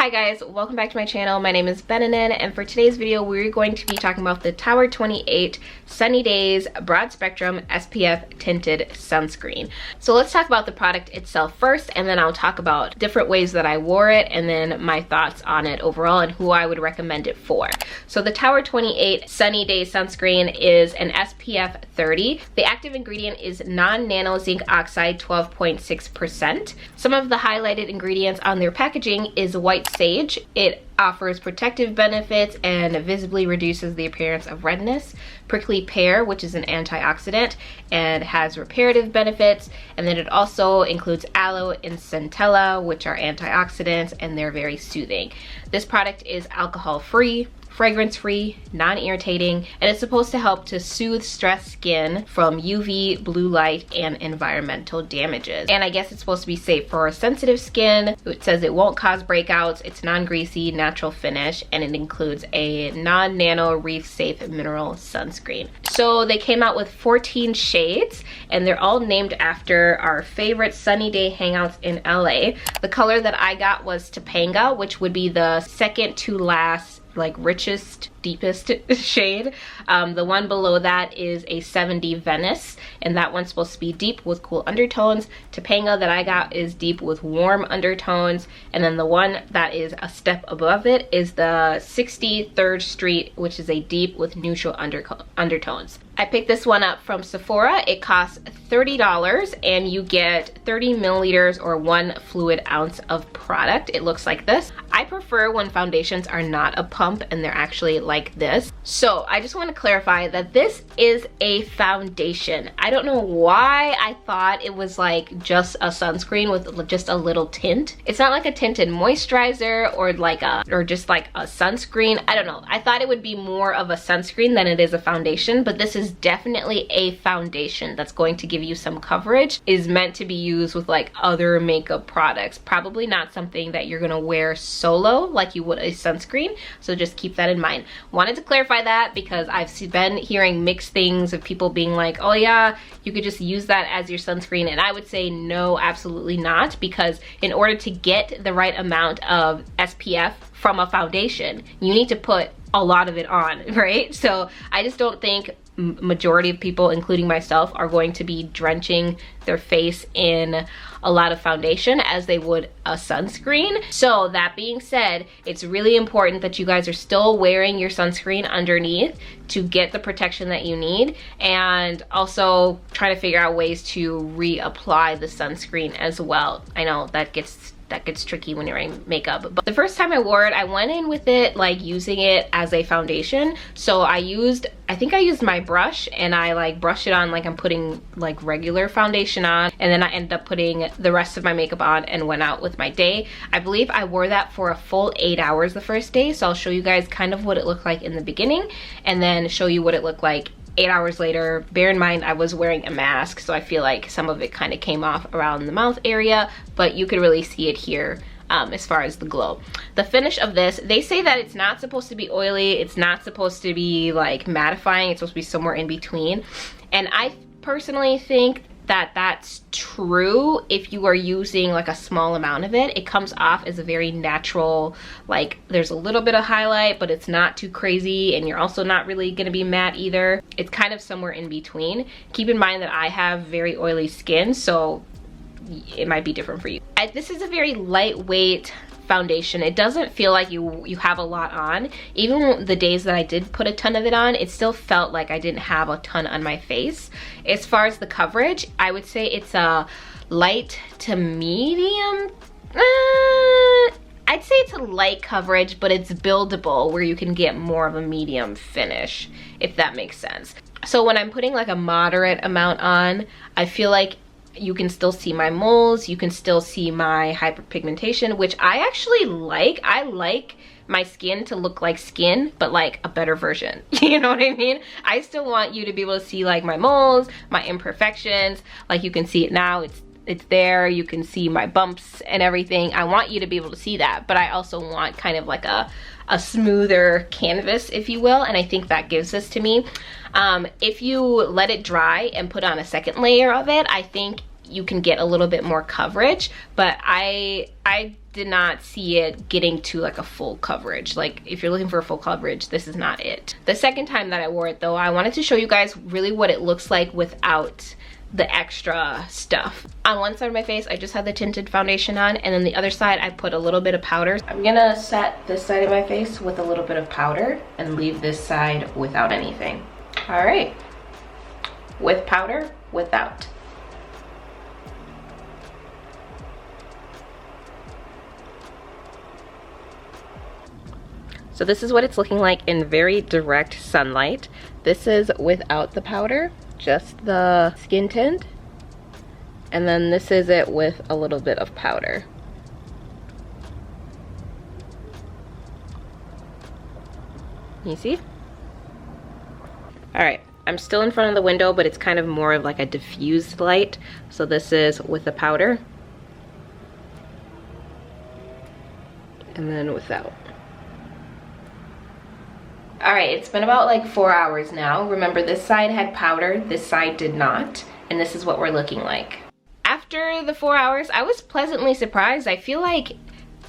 Hi guys, welcome back to my channel. My name is Benanin, and for today's video we're going to be talking about the Tower 28 Sunny Days Broad Spectrum SPF Tinted Sunscreen. So let's talk about the product itself first, and then I'll talk about different ways that I wore it and then my thoughts on it overall and who I would recommend it for. So the Tower 28 Sunny Days Sunscreen is an SPF 30. The active ingredient is non-nano zinc oxide 12.6%. Some of the highlighted ingredients on their packaging is white sage. It offers protective benefits and visibly reduces the appearance of redness. Prickly pear, which is an antioxidant and has reparative benefits, and then it also includes aloe and centella, which are antioxidants, and they're very soothing. This product is alcohol-free, fragrance-free, non-irritating, and it's supposed to help to soothe stressed skin from UV, blue light, and environmental damages. And I guess it's supposed to be safe for sensitive skin. It says it won't cause breakouts, it's non-greasy, natural finish, and it includes a non-nano reef-safe mineral sunscreen. So they came out with 14 shades, and they're all named after our favorite sunny day hangouts in LA. The color that I got was Topanga, which would be the second to last, like richest, deepest shade. The one below that is a 70 Venice, and that one's supposed to be deep with cool undertones. Topanga that I got is deep with warm undertones, and then the one that is a step above it is the 63rd Street, which is a deep with neutral undertones. I picked this one up from Sephora. It costs $30 and you get 30 milliliters or 1 fluid ounce of product. It looks like this. I prefer when foundations are not a pump and they're actually like this. So I just want to clarify that this is a foundation. I don't know why I thought it was like just a sunscreen with just a little tint. It's not like a tinted moisturizer or just like a sunscreen. I don't know. I thought it would be more of a sunscreen than it is a foundation, but this is definitely a foundation that's going to give you some coverage. Is meant to be used with like other makeup products. Probably not something that you're gonna wear solo like you would a sunscreen, so just keep that in mind. Wanted to clarify that because I've been hearing mixed things of people being like, oh yeah, you could just use that as your sunscreen, and I would say no, absolutely not, because in order to get the right amount of SPF from a foundation, you need to put a lot of it on, right? So I just don't think majority of people, including myself, are going to be drenching their face in a lot of foundation as they would a sunscreen. So that being said, it's really important that you guys are still wearing your sunscreen underneath to get the protection that you need, and also try to figure out ways to reapply the sunscreen as well. I know that gets tricky when you're wearing makeup, but the first time I wore it, I went in with it like using it as a foundation. So I think I used my brush, and I like brushed it on like I'm putting like regular foundation on, and then I ended up putting the rest of my makeup on and went out with my day. I believe I wore that for a full 8 hours the first day, so I'll show you guys kind of what it looked like in the beginning and then show you what it looked like 8 hours later. Bear in mind I was wearing a mask, so I feel like some of it kind of came off around the mouth area, but you could really see it here as far as the glow. The finish of this, they say that it's not supposed to be oily, it's not supposed to be like mattifying, it's supposed to be somewhere in between, and I personally think that that's true. If you are using like a small amount of it, it comes off as a very natural, like there's a little bit of highlight, but it's not too crazy, and you're also not really gonna be matte either. It's kind of somewhere in between. Keep in mind that I have very oily skin, so it might be different for you. This is a very lightweight foundation. It doesn't feel like you have a lot on. Even the days that I did put a ton of it on, it still felt like I didn't have a ton on my face. As far as the coverage, I would say it's a light to medium. I'd say it's a light coverage, but it's buildable where you can get more of a medium finish, if that makes sense. So when I'm putting like a moderate amount on, I feel like you can still see my moles, you can still see my hyperpigmentation, which I actually like. I like my skin to look like skin, but like a better version. You know what I mean? I still want you to be able to see like my moles, my imperfections. Like you can see it now, it's there. You can see my bumps and everything. I want you to be able to see that, but I also want kind of like a smoother canvas, if you will, and I think that gives this to me. If you let it dry and put on a second layer of it, I think you can get a little bit more coverage, but I did not see it getting to like a full coverage. Like if you're looking for a full coverage, this is not it. The second time that I wore it though, I wanted to show you guys really what it looks like without the extra stuff. On one side of my face, I just had the tinted foundation on, and then the other side, I put a little bit of powder. I'm gonna set this side of my face with a little bit of powder and leave this side without anything. All right, with powder, without. So this is what it's looking like in very direct sunlight. This is without the powder, just the skin tint. And then this is it with a little bit of powder. You see? All right, I'm still in front of the window, but it's kind of more of like a diffused light. So this is with the powder. And then without. All right, it's been about like 4 hours now. Remember, this side had powder, this side did not, and this is what we're looking like. After the 4 hours, I was pleasantly surprised. I feel like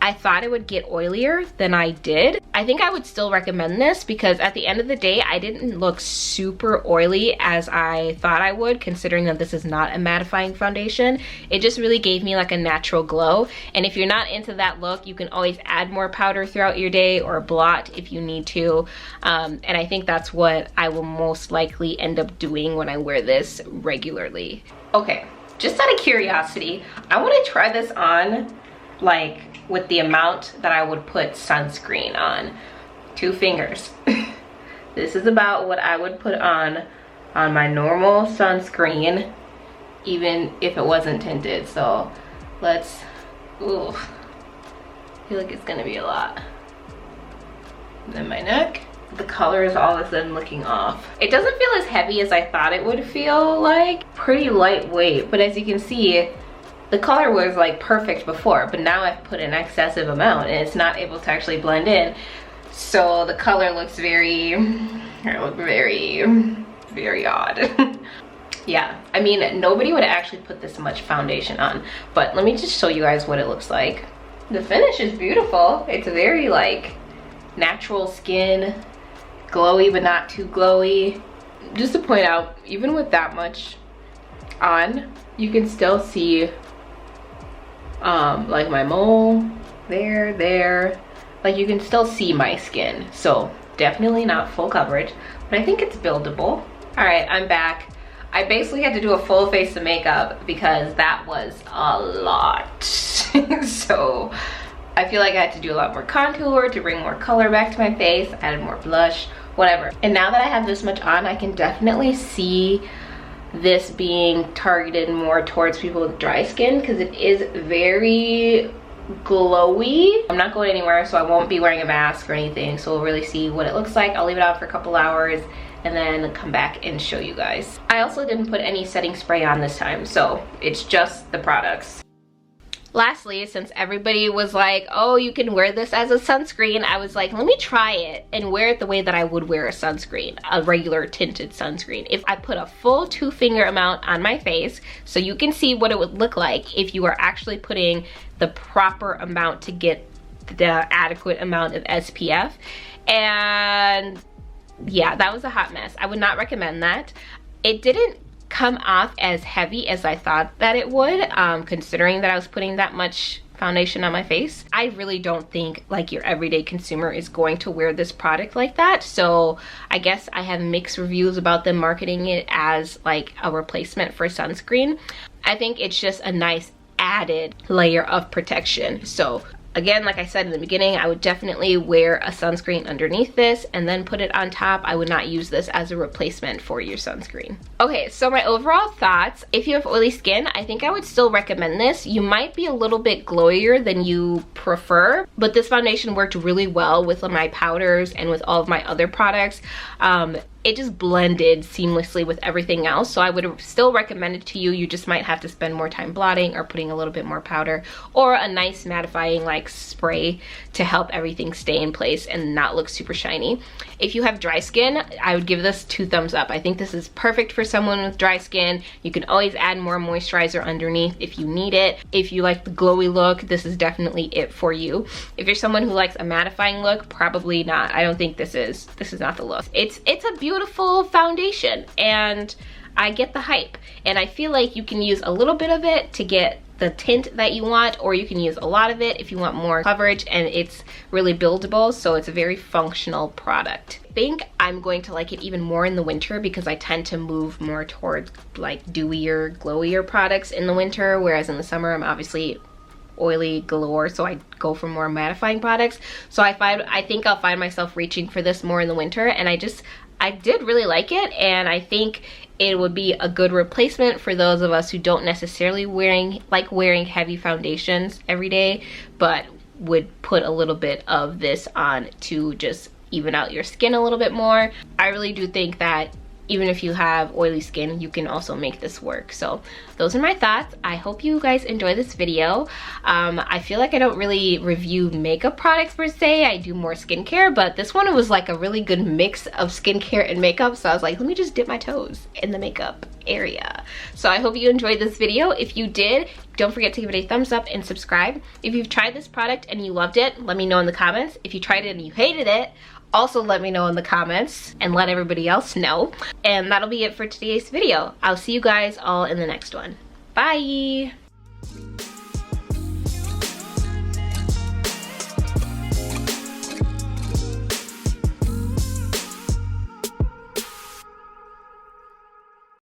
I thought it would get oilier than I did. I think I would still recommend this because at the end of the day, I didn't look super oily as I thought I would, considering that this is not a mattifying foundation. It just really gave me like a natural glow. And if you're not into that look, you can always add more powder throughout your day or blot if you need to. And I think that's what I will most likely end up doing when I wear this regularly. Okay, just out of curiosity, I want to try this on like with the amount that I would put sunscreen on. 2 fingers. This is about what I would put on my normal sunscreen, even if it wasn't tinted. So let's, ooh, I feel like it's gonna be a lot. And then my neck. The color is all of a sudden looking off. It doesn't feel as heavy as I thought it would feel like. Pretty lightweight, but as you can see, the color was like perfect before, but now I've put an excessive amount and it's not able to actually blend in. So the color looks very odd. Yeah, I mean, nobody would actually put this much foundation on, but let me just show you guys what it looks like. The finish is beautiful. It's very like natural skin, glowy but not too glowy. Just to point out, even with that much on, you can still see like my mole there, like you can still see my skin. So definitely not full coverage, but I think it's buildable. All right, I'm back. I basically had to do a full face of makeup because that was a lot. So I feel like I had to do a lot more contour to bring more color back to my face, added more blush, whatever. And now that I have this much on, I can definitely see this being targeted more towards people with dry skin because it is very glowy. I'm not going anywhere, so I won't be wearing a mask or anything, so we'll really see what it looks like. I'll leave it out for a couple hours and then come back and show you guys. I also didn't put any setting spray on this time, so it's just the products. Lastly, since everybody was like, oh, you can wear this as a sunscreen, I was like, let me try it and wear it the way that I would wear a sunscreen, a regular tinted sunscreen. If I put a full 2-finger amount on my face, so you can see what it would look like if you are actually putting the proper amount to get the adequate amount of SPF. And yeah, that was a hot mess. I would not recommend that. It didn't come off as heavy as I thought that it would, considering that I was putting that much foundation on my face. I really don't think like your everyday consumer is going to wear this product like that. So I guess I have mixed reviews about them marketing it as like a replacement for sunscreen. I think it's just a nice added layer of protection. So again, like I said in the beginning, I would definitely wear a sunscreen underneath this and then put it on top. I would not use this as a replacement for your sunscreen. Okay, so my overall thoughts, if you have oily skin, I think I would still recommend this. You might be a little bit glowier than you prefer, but this foundation worked really well with my powders and with all of my other products. it just blended seamlessly with everything else. So I would still recommend it to you. You just might have to spend more time blotting or putting a little bit more powder or a nice mattifying like spray to help everything stay in place and not look super shiny. If you have dry skin, I would give this 2 thumbs up. I think this is perfect for someone with dry skin. You can always add more moisturizer underneath if you need it. If you like the glowy look, this is definitely it for you. If you're someone who likes a mattifying look, probably not. I don't think this is not the look. It's a beautiful foundation and I get the hype, and I feel like you can use a little bit of it to get the tint that you want, or you can use a lot of it if you want more coverage, and it's really buildable, so it's a very functional product. I think I'm going to like it even more in the winter because I tend to move more towards like dewier, glowier products in the winter, whereas in the summer I'm obviously oily galore, so I go for more mattifying products. So I think I'll find myself reaching for this more in the winter, and I did really like it, and I think it would be a good replacement for those of us who don't necessarily like wearing heavy foundations every day, but would put a little bit of this on to just even out your skin a little bit more. I really do think that even if you have oily skin, you can also make this work. So those are my thoughts. I hope you guys enjoy this video. I feel like I don't really review makeup products per se. I do more skincare, but this one was like a really good mix of skincare and makeup. So I was like, let me just dip my toes in the makeup area. So I hope you enjoyed this video. If you did, don't forget to give it a thumbs up and subscribe. If you've tried this product and you loved it, let me know in the comments. If you tried it and you hated it, also let me know in the comments and let everybody else know. And that'll be it for today's video. I'll see you guys all in the next one. Bye!